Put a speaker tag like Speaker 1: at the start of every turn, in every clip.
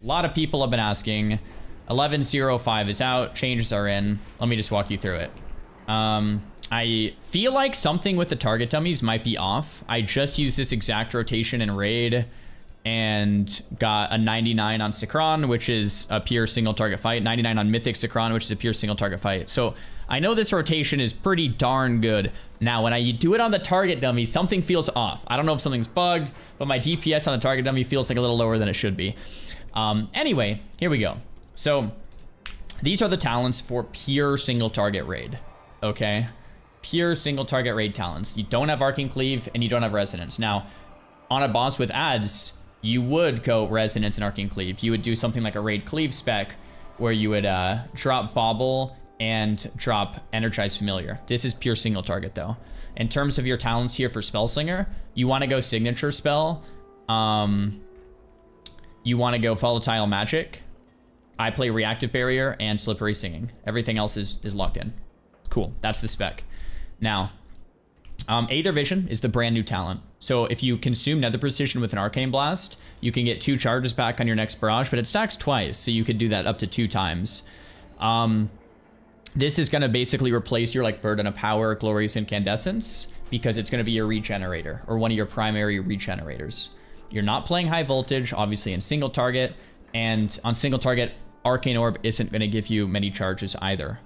Speaker 1: A lot of people have been asking. 11.05 is out. Changes are in. Let me just walk you through it. I feel like something with the target dummies might be off. I just used this exact rotation in Raid and got a 99 on Sakron, which is a pure single target fight. 99 on Mythic Sakron, which is a pure single target fight. So I know this rotation is pretty darn good. Now, when I do it on the target dummy, something feels off. I don't know if something's bugged, but my DPS on the target dummy feels like a little lower than it should be. Anyway, here we go. So these are the talents for pure single target raid. Okay, pure single target raid talents. You don't have Arcane Cleave and you don't have Resonance. Now, on a boss with ads, you would go Resonance and Arcane Cleave. You would do something like a Raid Cleave spec where you would drop Bobble and drop Energized Familiar. This is pure single target though. In terms of your talents here for Spellslinger, you want to go Signature Spell. You want to go Volatile Magic. I play Reactive Barrier and Slippery Singing. Everything else is locked in. Cool, that's the spec. Now, Aether Vision is the brand new talent. So if you consume Nether Precision with an Arcane Blast, you can get 2 charges back on your next barrage, but it stacks twice, so you could do that up to 2 times. This is going to basically replace your like Burden of Power, Glorious Incandescence, because it's going to be your regenerator, or one of your primary regenerators. You're not playing high voltage, obviously in single target, and on single target, Arcane Orb isn't going to give you many charges either.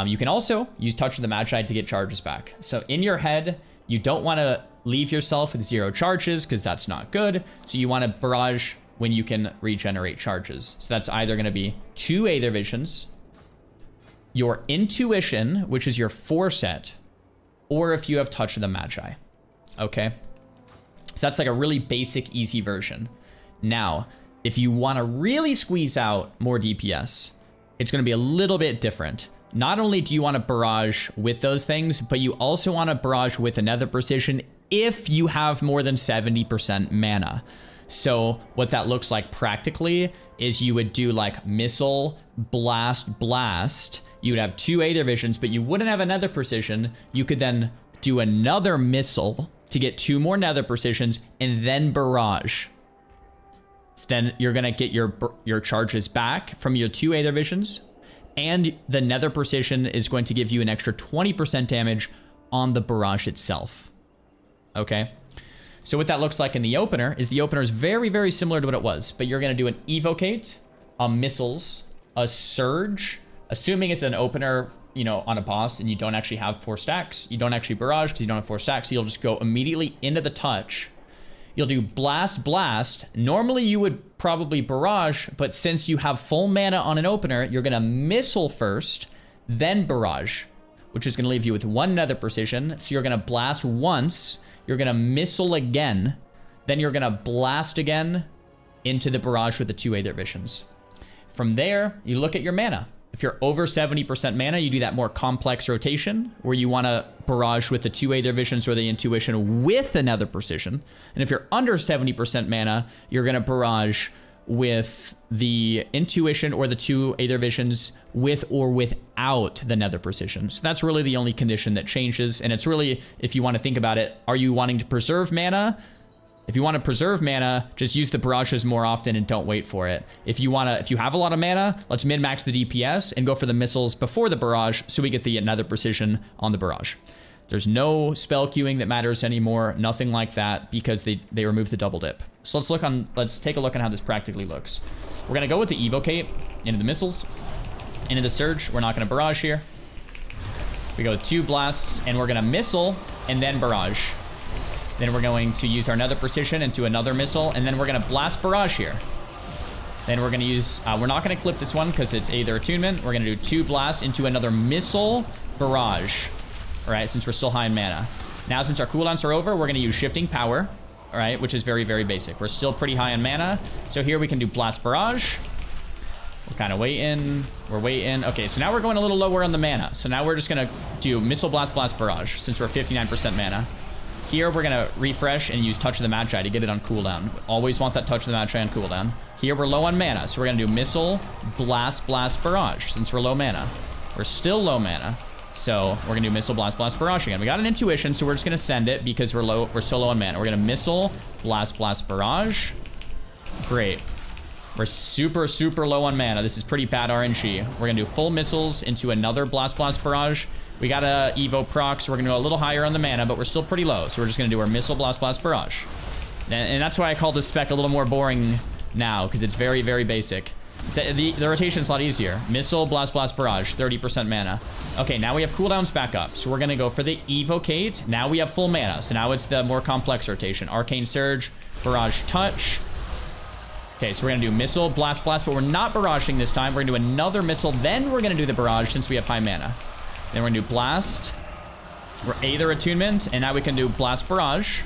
Speaker 1: You can also use Touch of the Magi to get charges back. So in your head, you don't want to leave yourself with 0 charges because that's not good. So you want to barrage when you can regenerate charges. So that's either going to be 2 Aether Visions, your Intuition, which is your 4 set, or if you have Touch of the Magi. Okay? So that's like a really basic, easy version. Now, if you want to really squeeze out more DPS, it's going to be a little bit different. Not only do you want to barrage with those things, but you also want to barrage with another precision if you have more than 70% mana. So what that looks like practically is you would do like Missile, Blast, Blast. You would have 2 Aether Visions, but you wouldn't have another precision. You could then do another Missile to get 2 more Nether Precisions and then barrage. Then you're going to get your charges back from your 2 Aether Visions. And the Nether Precision is going to give you an extra 20% damage on the barrage itself. Okay? So what that looks like in the opener is very, very similar to what it was. But you're going to do an Evocate, a Missiles, a Surge. Assuming it's an opener, you know, on a boss and you don't actually have 4 stacks. You don't actually barrage because you don't have 4 stacks. So you'll just go immediately into the touch. You'll do Blast, Blast. Normally you would probably barrage, but since you have full mana on an opener, you're going to Missile first, then barrage, which is going to leave you with 1 Nether Precision. So you're going to blast once, you're going to Missile again, then you're going to blast again into the barrage with the 2 Aether Visions. From there, you look at your mana. If you're over 70% mana, you do that more complex rotation where you want to barrage with the 2 Aether Visions or the Intuition with another precision. And if you're under 70% mana, you're going to barrage with the Intuition or the 2 Aether Visions with or without the Nether Precision. So that's really the only condition that changes. And it's really, if you want to think about it, are you wanting to preserve mana? If you want to preserve mana, just use the barrages more often and don't wait for it. If you have a lot of mana, let's min-max the DPS and go for the missiles before the barrage so we get the Nether Precision on the barrage. There's no spell queuing that matters anymore, nothing like that, because they removed the double dip. So let's take a look at how this practically looks. We're gonna go with the Evocate into the missiles, into the Surge. We're not gonna barrage here. We go with 2 blasts and we're gonna missile and then barrage. Then we're going to use our Nether Precision into another missile, and then we're going to blast barrage here. Then we're going to use, we're not going to clip this one because it's Aether Attunement. We're going to do 2 blast into another missile barrage. All right, since we're still high in mana. Now, since our cooldowns are over, we're going to use Shifting Power, all right, which is very, very basic. We're still pretty high in mana. So here we can do blast barrage. We're kind of waiting. We're waiting. Okay, so now we're going a little lower on the mana. So now we're just going to do missile blast, blast barrage since we're 59% mana. Here, we're going to refresh and use Touch of the Magi to get it on cooldown. Always want that Touch of the Magi on cooldown. Here, we're low on mana, so we're going to do Missile, Blast, Blast, Barrage, since we're low mana. We're still low mana, so we're going to do Missile, Blast, Blast, Barrage again. We got an Intuition, so we're just going to send it because we're still low on mana. We're going to Missile, Blast, Blast, Barrage. Great. We're We're super, super low on mana. This is pretty bad RNG. We're gonna do full missiles into another Blast Blast Barrage. We got a Evo proc, so we're gonna go a little higher on the mana, but we're still pretty low. So we're just gonna do our Missile Blast Blast Barrage. And that's why I call this spec a little more boring now, because it's very, very basic. The rotation's a lot easier. Missile, Blast Blast Barrage, 30% mana. Okay, now we have cooldowns back up. So we're gonna go for the Evocate. Now we have full mana, so now it's the more complex rotation. Arcane Surge, Barrage Touch. Okay, so we're gonna do Missile, Blast Blast, but we're not barraging this time. We're gonna do another Missile, then we're gonna do the Barrage since we have high mana. Then we're gonna do Blast. We're Aether Attunement, and now we can do Blast Barrage.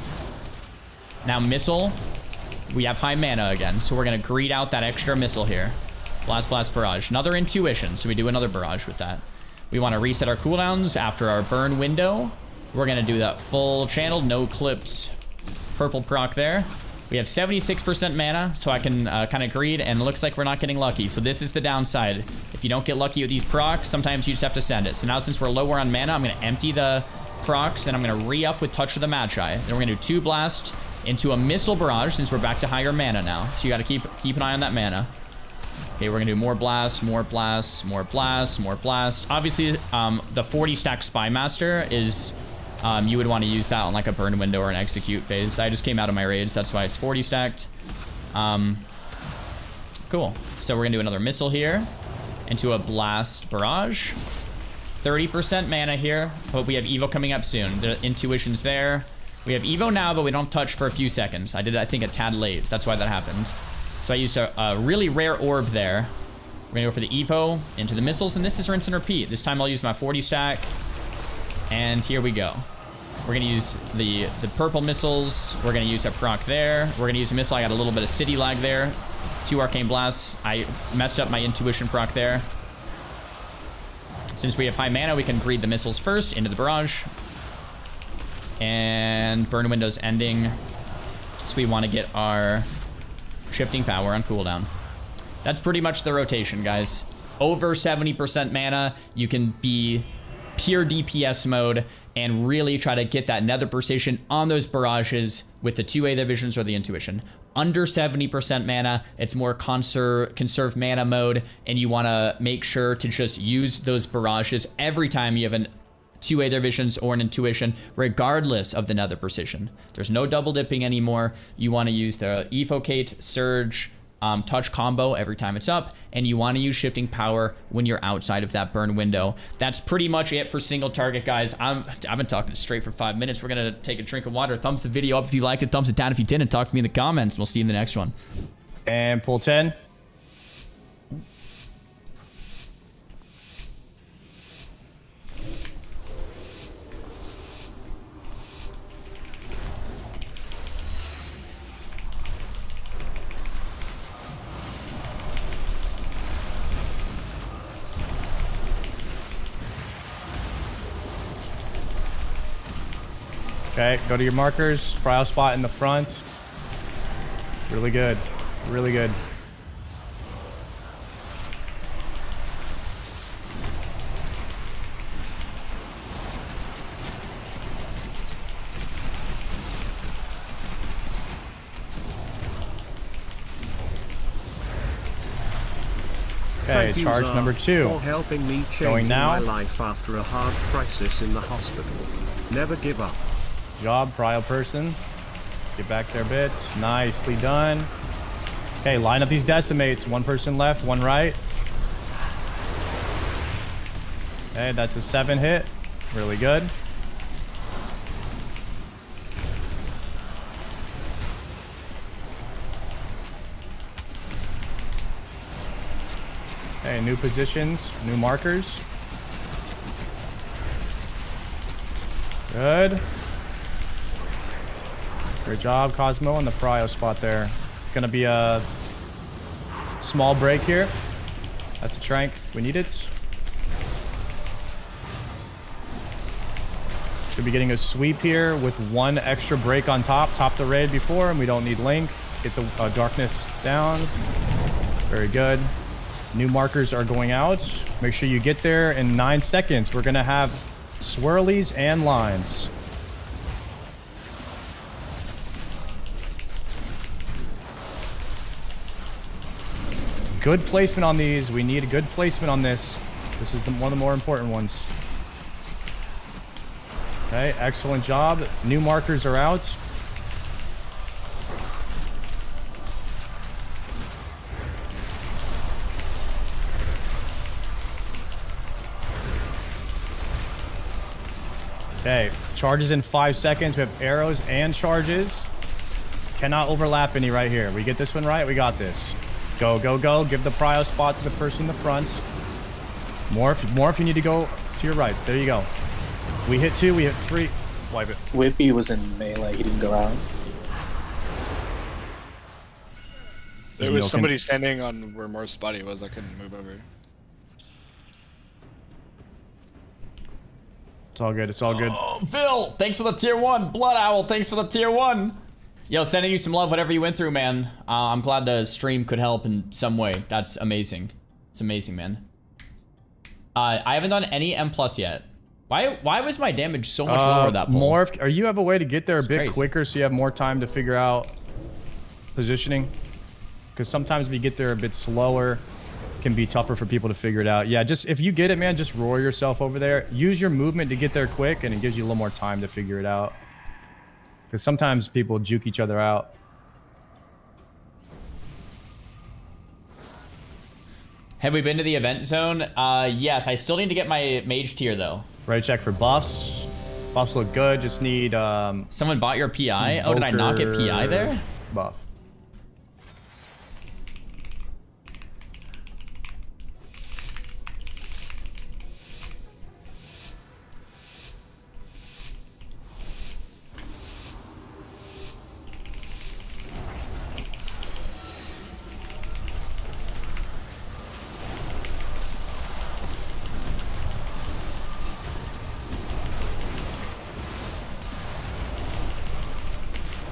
Speaker 1: Now Missile. We have high mana again, so we're gonna greed out that extra Missile here. Blast Blast Barrage. Another Intuition, so we do another Barrage with that. We wanna reset our cooldowns after our burn window. We're gonna do that full channel, no clipped purple proc there. We have 76% mana, so I can kind of greed, and it looks like we're not getting lucky. So this is the downside. If you don't get lucky with these procs, sometimes you just have to send it. So now since we're lower on mana, I'm going to empty the procs, and I'm going to re-up with Touch of the Magi. Then we're going to do 2 Blast into a Missile Barrage since we're back to higher mana now. So you got to keep an eye on that mana. Okay, we're going to do more Blasts, more Blasts, more Blasts, more Blasts. Obviously, the 40 stack Spy Master is... you would want to use that on like a burn window or an execute phase. I just came out of my raids. That's why it's 40 stacked. Cool. So we're going to do another Missile here into a Blast Barrage. 30% mana here, but we have Evo coming up soon. The Intuition's there. We have Evo now, but we don't touch for a few seconds. I did, I think, a tad late. That's why that happened. So I used a really rare orb there. We're going to go for the Evo into the missiles, and this is rinse and repeat. This time I'll use my 40 stack. And here we go. We're going to use the purple missiles. We're going to use a proc there. We're going to use a missile. I got a little bit of city lag there. 2 arcane blasts. I messed up my intuition proc there. Since we have high mana, we can greed the missiles first into the barrage. And burn window's ending. So we want to get our shifting power on cooldown. That's pretty much the rotation, guys. Over 70% mana, you can be pure DPS mode and really try to get that nether precision on those barrages with the 2 Aether Visions or the intuition. Under 70% mana, it's more conserve mana mode, and you want to make sure to just use those barrages every time you have an 2 Aether Visions or an intuition, regardless of the nether precision. There's no double dipping anymore. You want to use the Evocate, Surge, touch combo every time it's up, and you want to use shifting power when you're outside of that burn window. That's pretty much it for single target, guys. I've been talking straight for 5 minutes. We're gonna take a drink of water. Thumbs the video up if you liked it, thumbs it down if you didn't. Talk to me in the comments, and we'll see you in the next one.
Speaker 2: And pull 10. Okay, go to your markers. Cryo spot in the front. Really good. Really good. Okay, charge number 2.
Speaker 3: For helping me
Speaker 2: going
Speaker 3: change
Speaker 2: now.
Speaker 3: my life after a hard crisis in the hospital. Never give up.
Speaker 2: Job, prio person. Get back there a bit. Nicely done. Okay, line up these decimates. 1 person left, 1 right. Okay, that's a 7 hit. Really good. Okay, new positions, new markers. Good. Great job, Cosmo, on the prio spot there. Gonna be a small break here. That's a trank. We need it. Should be getting a sweep here with 1 extra break on top. Top the raid before, and we don't need Link. Get the darkness down. Very good. New markers are going out. Make sure you get there in 9 seconds. We're gonna have swirlies and lines. Good placement on these. We need a good placement on this. This is one of the more important ones. Okay, excellent job. New markers are out. Okay, charges in 5 seconds. We have arrows and charges. Cannot overlap any right here. We get this one right, we got this. Go, go, go. Give the prio spot to the person in the front. More if you need to go to your right. There you go. We hit 2, we hit 3. Wipe it.
Speaker 4: Whippy was in melee, he didn't go out.
Speaker 5: There was somebody standing on where Morph's body was. I couldn't move over.
Speaker 2: It's all good. It's all good.
Speaker 1: Oh, Phil, thanks for the tier 1. Blood Owl, thanks for the tier 1. Yo, sending you some love, whatever you went through, man. I'm glad the stream could help in some way. That's amazing. It's amazing, man. I haven't done any M+ yet. Why was my damage so much lower that pull?
Speaker 2: Morph, are you have a way to get there a bit quicker so you have more time to figure out positioning? Because sometimes if you get there a bit slower, it can be tougher for people to figure it out. Yeah, just if you get it, man, just roar yourself over there. Use your movement to get there quick, and it gives you a little more time to figure it out. Because sometimes people juke each other out.
Speaker 1: Have we been to the event zone? Yes, I still need to get my mage tier, though.
Speaker 2: Ready to check for buffs. Buffs look good. Just need
Speaker 1: someone bought your PI? Oh, did I not get PI there?
Speaker 2: Buff.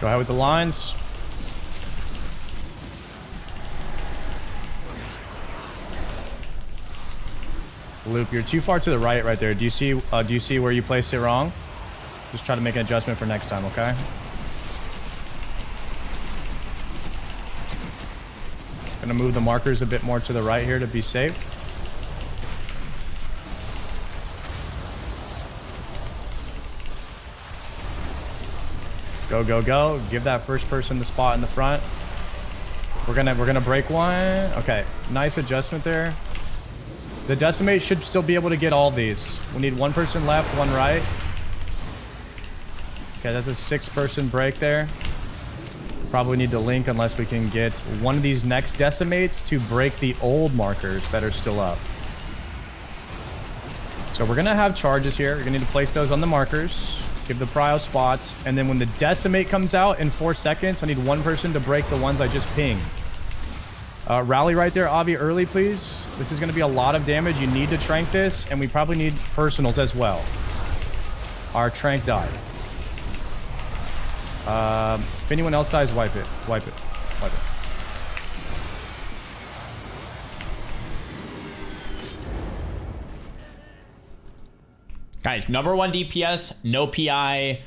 Speaker 2: Go ahead with the lines. Loop, you're too far to the right there. Do you see where you placed it wrong? Just try to make an adjustment for next time, okay? Gonna move the markers a bit more to the right here to be safe. Go, go, go. Give that first person the spot in the front. We're gonna break one. Okay, nice adjustment there. The decimate should still be able to get all these. We need one person left, one right. Okay, that's a 6-person break there. Probably need to link unless we can get one of these next decimates to break the old markers that are still up. So we're gonna have charges here. We're gonna need to place those on the markers. Give the prio spots, and then when the decimate comes out in 4 seconds, I need one person to break the ones I just pinged. Rally right there, Avi, early, please. This is going to be a lot of damage. You need to trank this, and we probably need personals as well. Our trank died. If anyone else dies, wipe it. Wipe it. Wipe it.
Speaker 1: Guys, #1 DPS, no PI.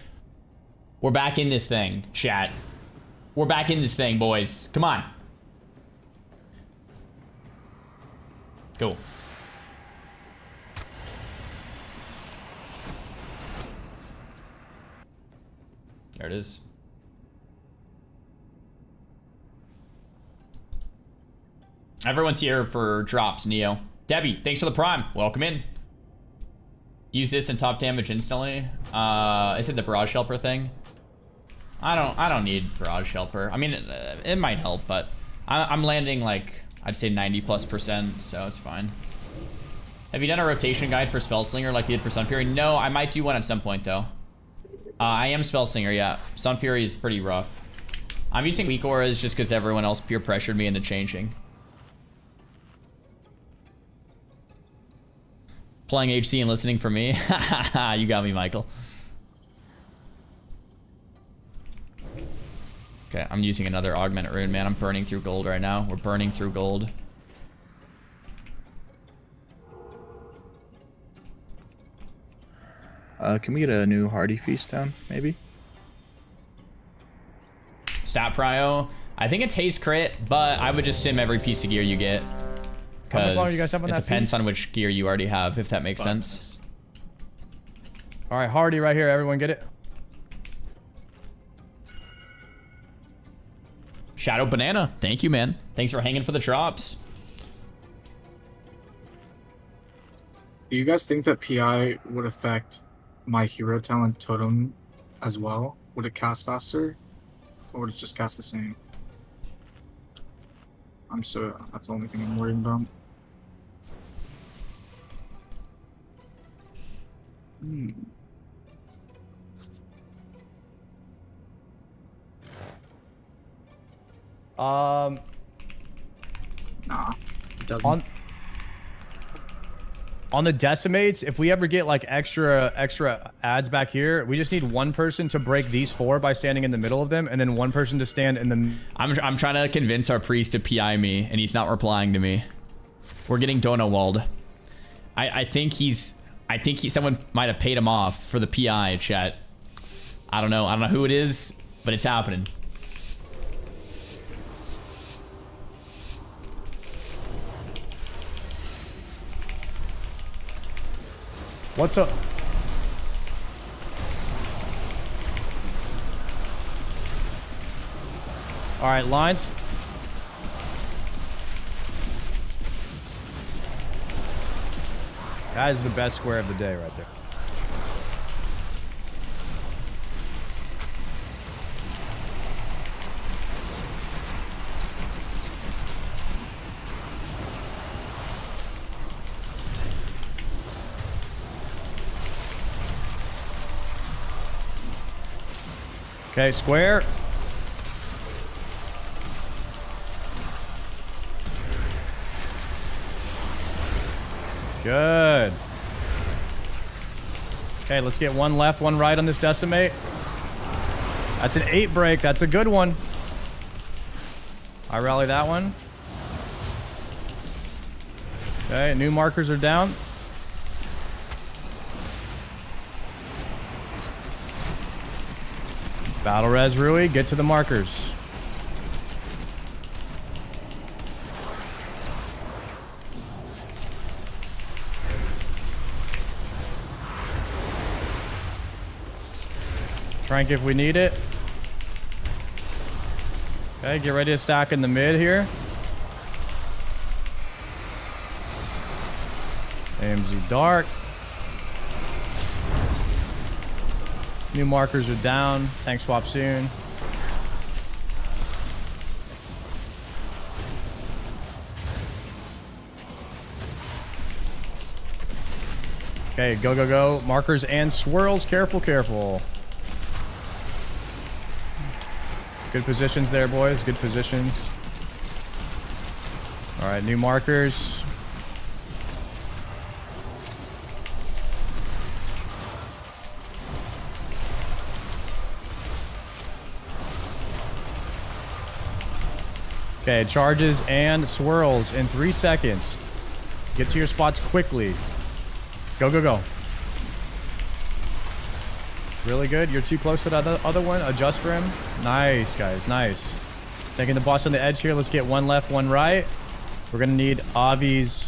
Speaker 1: We're back in this thing, chat. We're back in this thing, boys. Come on. Cool. There it is. Everyone's here for drops, Neo. Debbie, thanks for the prime. Welcome in. Use this and top damage instantly. Is it the barrage helper thing? I don't need barrage helper. I mean, it might help, but I'm landing like I'd say 90+%, so it's fine. Have you done a rotation guide for Spellslinger like you did for Sunfury? No, I might do one at some point though. I am Spellslinger, yeah. Sunfury is pretty rough. I'm using weak auras just because everyone else peer pressured me into changing. Playing HC and listening for me. You got me, Michael. Okay, I'm using another augment rune, man. I'm burning through gold right now. We're burning through gold.
Speaker 6: Can we get a new Hardy Feast down, maybe?
Speaker 1: Stat prio. I think it's haste crit, but I would just sim every piece of gear you get.
Speaker 2: How much longer you guys have on
Speaker 1: it
Speaker 2: that
Speaker 1: depends
Speaker 2: feast?
Speaker 1: on which gear you already have, if that makes sense.
Speaker 2: All right, Hardy right here. Everyone get it?
Speaker 1: Shadow Banana. Thank you, man. Thanks for hanging for the drops.
Speaker 6: Do you guys think that PI would affect my hero talent totem as well? Would it cast faster? Or would it just cast the same? That's the only thing I'm worried about. Nah, it doesn't.
Speaker 2: On the decimates, if we ever get like extra ads back here, we just need one person to break these 4 by standing in the middle of them, and then one person to stand in the...
Speaker 1: I'm trying to convince our priest to PI me, and he's not replying to me. We're getting Dona walled. I think someone might have paid him off for the PI, chat. I don't know who it is, but it's happening.
Speaker 2: What's up? All right, lines. That is the best square of the day right there. Okay, square. Good. Okay, let's get one left, one right on this decimate. That's an 8 break. That's a good one. I rally that one. Okay, new markers are down. Battle res Rui, get to the markers. Trank if we need it. Okay, get ready to stack in the mid here. AMZ Dark. New markers are down. Tank swap soon. Okay, go, go, go. Markers and swirls. Careful, careful. Good positions there, boys. Good positions. All right, new markers. Okay, charges and swirls in 3 seconds. Get to your spots quickly. Go, go, go. Really good. You're too close to the other one. Adjust for him. Nice, guys. Nice. Taking the boss on the edge here. Let's get one left, one right. We're going to need Avi's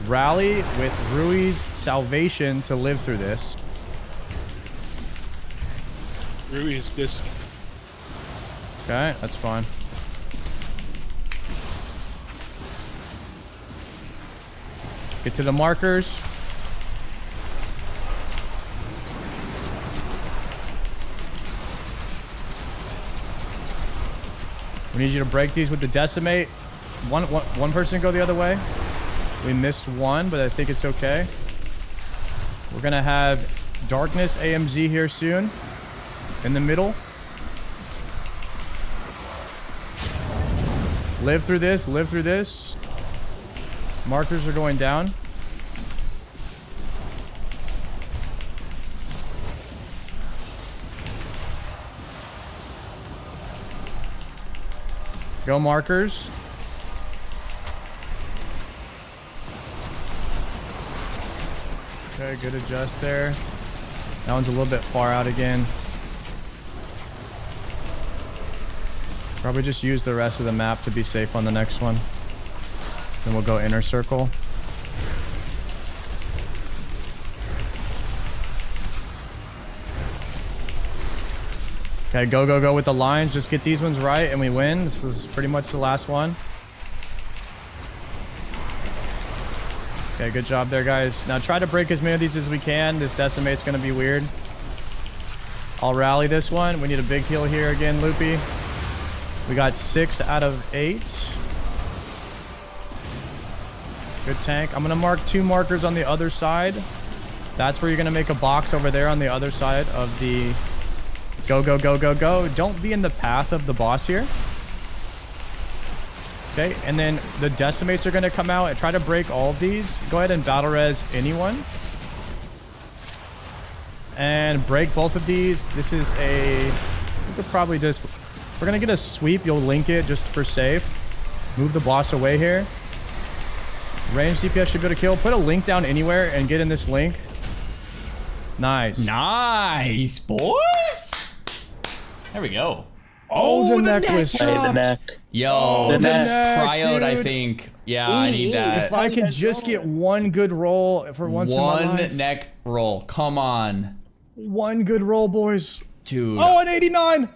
Speaker 2: rally with Rui's salvation to live through this.
Speaker 5: Rui's disc.
Speaker 2: Okay, that's fine. Get to the markers. We need you to break these with the decimate. One person go the other way. We missed one, but I think it's okay. We're gonna have Darkness AMZ here soon. In the middle. Live through this, live through this. Markers are going down. Go markers. Okay, good adjust there. That one's a little bit far out again. Probably just use the rest of the map to be safe on the next one. Then we'll go inner circle. Okay, go, go, go with the lines. Just get these ones right and we win. This is pretty much the last one. Okay, good job there, guys. Now try to break as many of these as we can. This decimate's going to be weird. I'll rally this one. We need a big heal here again, Loopy. We got 6 out of 8. Good tank. I'm going to mark 2 markers on the other side. That's where you're going to make a box over there on the other side of the... Go, go, go, go, go. Don't be in the path of the boss here. Okay, and then the decimates are going to come out and try to break all of these. Go ahead and battle res anyone. And break both of these. This is a... We could probably just... We're going to get a sweep. You'll link it just for safe. Move the boss away here. Range DPS should be able to kill. Put a link down anywhere and get in this link. Nice.
Speaker 1: Nice, boys. There we go.
Speaker 2: Oh, the necklace.
Speaker 4: The neck.
Speaker 1: Yo,
Speaker 4: the
Speaker 1: that's
Speaker 2: neck,
Speaker 1: cryoed, I
Speaker 2: dude.
Speaker 1: think. Yeah, I need that.
Speaker 2: If I could just get one good roll for once in my life.
Speaker 1: One neck roll. Come on.
Speaker 2: One good roll, boys.
Speaker 1: Dude.
Speaker 2: Oh, an 89.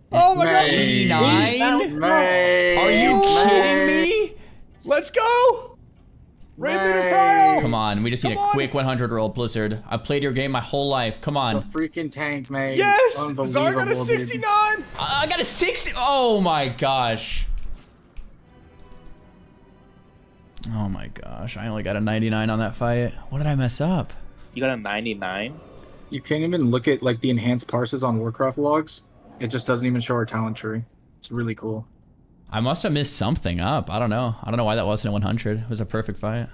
Speaker 2: Oh my god.
Speaker 1: 89? Are you kidding me?
Speaker 2: Let's go. Raid Leader Cryo.
Speaker 1: Come on, we just need
Speaker 2: Come
Speaker 1: a
Speaker 2: on.
Speaker 1: quick 100 roll, Blizzard. I've played your game my whole life. Come
Speaker 6: The
Speaker 1: on.
Speaker 6: freaking tank, man.
Speaker 2: Yes.
Speaker 6: Unbelievable,
Speaker 2: Xaryu got a
Speaker 6: dude.
Speaker 2: 69.
Speaker 1: I got a 60. Oh my gosh. Oh my gosh. I only got a 99 on that fight. What did I mess up?
Speaker 4: You got a 99?
Speaker 6: You can't even look at like the enhanced parses on Warcraft logs. It just doesn't even show our talent tree. It's really cool.
Speaker 1: I must have missed something up. I don't know. I don't know why that wasn't a 100. It was a perfect fight.